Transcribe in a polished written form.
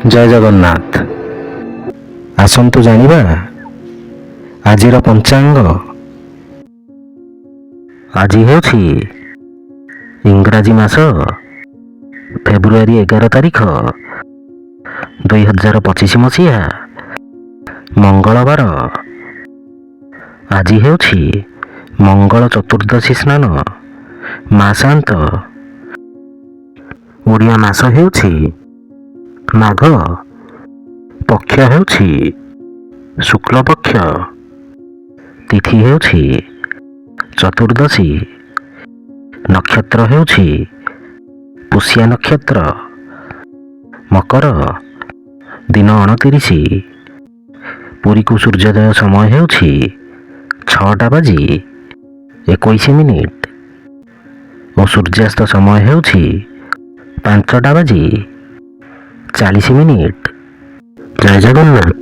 ଜୟ ଜଗନ୍ନାଥ। ଆସନ୍ତୁ ଜାଣିବା ଆଜିର ପଞ୍ଚାଙ୍ଗ। ଆଜି ହେଉଛି ଇଂରାଜୀ ମାସ ଫେବୃଆରୀ 11 ତାରିଖ 2025 ମସିହା ମଙ୍ଗଳବାର। ଆଜି ହେଉଛି ମଙ୍ଗଳ ଚତୁର୍ଦ୍ଦଶୀ ସ୍ନାନ ମାସାନ୍ତ। ଓଡ଼ିଆ ମାସ ହେଉଛି ମାଘ, ପକ୍ଷ ହେଉଛି ଶୁକ୍ଳପକ୍ଷ, ତିଥି ହେଉଛି ଚତୁର୍ଦ୍ଦଶୀ, ନକ୍ଷତ୍ର ହେଉଛି ପୁଷ୍ୟା ନକ୍ଷତ୍ର, ମକର, ଦିନ 29। ପୁରୀକୁ ସୂର୍ଯ୍ୟୋଦୟ ସମୟ ହେଉଛି 6:21 ଓ ସୂର୍ଯ୍ୟାସ୍ତ ସମୟ ହେଉଛି 5:40। ଜୟ ଜଗନ୍ନାଥ।